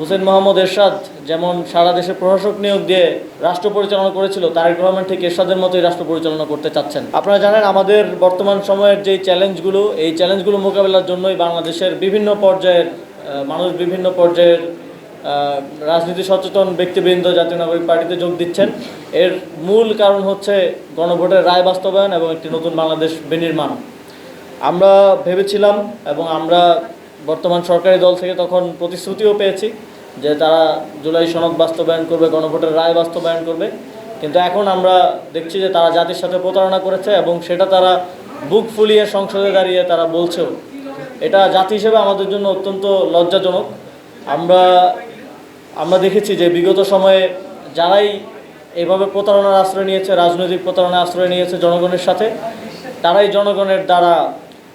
হুসেইন মোহাম্মদ এরশাদ যেমন সারা দেশে প্রশাসক নিয়োগ দিয়ে রাষ্ট্র পরিচালনা করেছিল, তারেক রহমান ঠিক এরশাদের মতোই রাষ্ট্র পরিচালনা করতে চাচ্ছেন। আপনারা জানেন আমাদের বর্তমান সময়ের যে এই চ্যালেঞ্জগুলো মোকাবেলার জন্যই বাংলাদেশের বিভিন্ন পর্যায়ের মানুষ, বিভিন্ন পর্যায়ের রাজনীতি সচেতন ব্যক্তিবৃন্দ জাতীয় নাগরিক পার্টিতে যোগ দিচ্ছেন। এর মূল কারণ হচ্ছে গণভোটের রায় বাস্তবায়ন এবং একটি নতুন বাংলাদেশ বিনির্মাণ। আমরা ভেবেছিলাম এবং আমরা বর্তমান সরকারি দল থেকে তখন প্রতিশ্রুতিও পেয়েছি যে তারা জুলাই সনদ বাস্তবায়ন করবে, গণভোটের রায় বাস্তবায়ন করবে। কিন্তু এখন আমরা দেখছি যে তারা জাতির সাথে প্রতারণা করেছে এবং সেটা তারা বুক ফুলিয়ে সংসদে দাঁড়িয়ে তারা বলছেও। এটা জাতি হিসেবে আমাদের জন্য অত্যন্ত লজ্জাজনক। আমরা দেখেছি যে বিগত সময়ে যারাই এভাবে প্রতারণার আশ্রয় নিয়েছে, রাজনৈতিক প্রতারণার আশ্রয় নিয়েছে জনগণের সাথে, তারাই জনগণের দ্বারা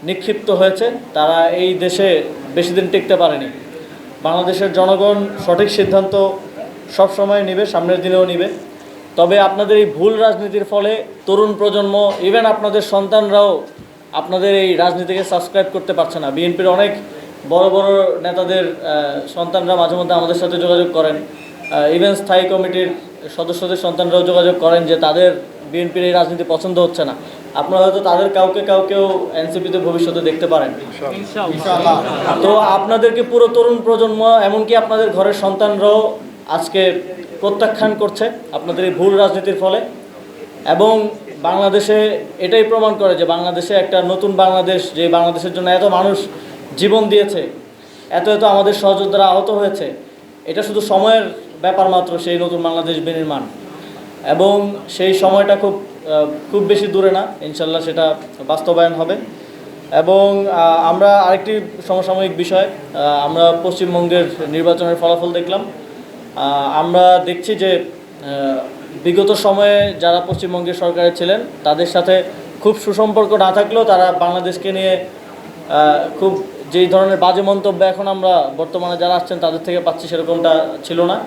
নিক্ষিপ্ত হয়েছে। তারা এই দেশে বেশি দিন টিকতে পারেনি। বাংলাদেশের জনগণ সঠিক সিদ্ধান্ত সব সময় নেবে, সামনের দিনেও নেবে। তবে আপনাদের এই ভুল রাজনীতির ফলে তরুণ প্রজন্ম, ইভেন আপনাদের সন্তানরাও আপনাদের এই রাজনীতিকে সাবস্ক্রাইব করতে পারছে না। বিএনপির অনেক বড় বড় নেতাদের সন্তানরা মাঝে মধ্যে আমাদের সাথে যোগাযোগ করেন, ইভেন স্থায়ী কমিটির সদস্যদের সন্তানরাও যোগাযোগ করেন যে তাদের বিএনপির এই রাজনীতি পছন্দ হচ্ছে না। আপনারা হয়তো তাদের কাউকেও এনসিপিতে ভবিষ্যতে দেখতে পারেন তো আপনাদেরকে পুরো তরুণ প্রজন্ম, এমনকি আপনাদের ঘরের সন্তানরাও আজকে প্রত্যাখ্যান করছে আপনাদের এই ভুল রাজনীতির ফলে। এবং বাংলাদেশে এটাই প্রমাণ করে যে বাংলাদেশে একটা নতুন বাংলাদেশ, যে বাংলাদেশের জন্য এত মানুষ জীবন দিয়েছে, এত আমাদের সহযোদ্ধারা আহত হয়েছে, এটা শুধু সময়ের ব্যাপার মাত্র সেই নতুন বাংলাদেশ বিনির্মাণ। এবং সেই সময়টা খুব বেশি দূরে না, ইনশাল্লাহ সেটা বাস্তবায়ন হবে। এবং আমরা আরেকটি সমসাময়িক বিষয়, আমরা পশ্চিমবঙ্গের নির্বাচনের ফলাফল দেখলাম। আমরা দেখছি যে বিগত সময়ে যারা পশ্চিমবঙ্গের সরকারে ছিলেন তাদের সাথে খুব সুসম্পর্ক না থাকলেও তারা বাংলাদেশকে নিয়ে খুব যেই ধরনের বাজে মন্তব্য এখন আমরা বর্তমানে যারা আসছেন তাদের থেকে পাচ্ছি, সেরকমটা ছিল না।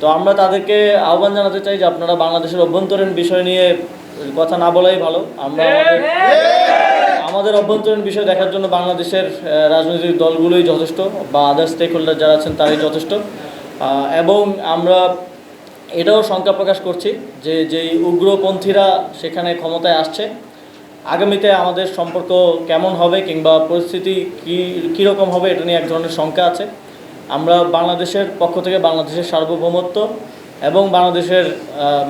তো আমরা তাদেরকে আহ্বান জানাতে চাই যে আপনারা বাংলাদেশের অভ্যন্তরীণ বিষয় নিয়ে কথা না বলাই ভালো। আমরা আমাদের অভ্যন্তরীণ বিষয় দেখার জন্য বাংলাদেশের রাজনৈতিক দলগুলোই যথেষ্ট, বা আদার স্টেক হোল্ডার যারা আছেন তারাই যথেষ্ট। এবং আমরা এটাও শঙ্কা প্রকাশ করছি যে যেই উগ্রপন্থীরা সেখানে ক্ষমতায় আসছে, আগামীতে আমাদের সম্পর্ক কেমন হবে কিংবা পরিস্থিতি কীরকম হবে, এটা নিয়ে এক ধরনের শঙ্কা আছে। আমরা বাংলাদেশের পক্ষ থেকে বাংলাদেশের সার্বভৌমত্ব এবং বাংলাদেশের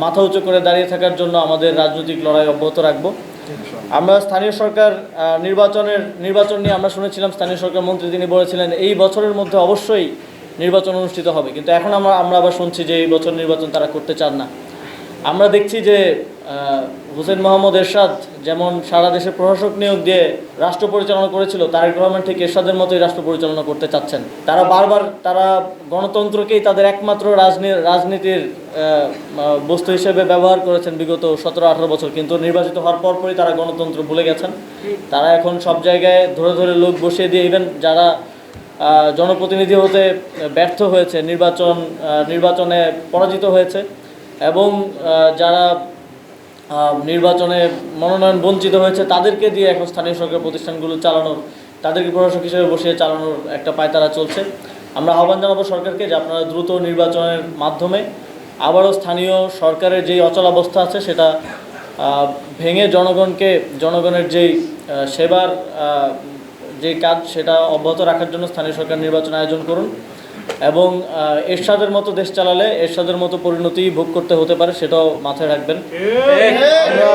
মাথা উঁচু করে দাঁড়িয়ে থাকার জন্য আমাদের রাজনৈতিক লড়াই অব্যাহত রাখব। আমরা স্থানীয় সরকার নির্বাচন নিয়ে আমরা শুনেছিলাম, স্থানীয় সরকার মন্ত্রী তিনি বলেছিলেন এই বছরের মধ্যে অবশ্যই নির্বাচন অনুষ্ঠিত হবে, কিন্তু এখন আমরা আবার শুনছি যে এই বছর নির্বাচন তারা করতে চান না। আমরা দেখছি যে হুসেইন মোহাম্মদ এরশাদ যেমন সারা দেশে প্রশাসক নিয়োগ দিয়ে রাষ্ট্র পরিচালনা করেছিল, তারেক রহমান ঠিক এরশাদের মতোই রাষ্ট্র পরিচালনা করতে চাচ্ছেন। তারা গণতন্ত্রকেই তাদের একমাত্র রাজনীতির বস্তু হিসেবে ব্যবহার করেছেন বিগত 17-18 বছর, কিন্তু নির্বাচিত হওয়ার পরপরই তারা গণতন্ত্র ভুলে গেছেন। তারা এখন সব জায়গায় ধরে লোক বসিয়ে দিয়ে, ইভেন যারা জনপ্রতিনিধি হতে ব্যর্থ হয়েছে, নির্বাচনে পরাজিত হয়েছে এবং যারা নির্বাচনে মনোনয়ন বঞ্চিত হয়েছে, তাদেরকে দিয়ে এখন স্থানীয় সরকার প্রতিষ্ঠানগুলো চালানোর, তাদেরকে প্রশাসক হিসেবে বসিয়ে চালানোর একটা পায়তারা চলছে। আমরা আহ্বান জানাবো সরকারকে যে আপনারা দ্রুত নির্বাচনের মাধ্যমে আবারও স্থানীয় সরকারের যেই অচলাবস্থা আছে সেটা ভেঙে জনগণের যেই সেবার যে কাজ সেটা অব্যাহত রাখার জন্য স্থানীয় সরকার নির্বাচন আয়োজন করুন। এবং এরশাদের মতো দেশ চালালে এরশাদের মতো পরিণতি ভোগ করতে হতে পারে, সেটাও মাথায় রাখবেন। আমরা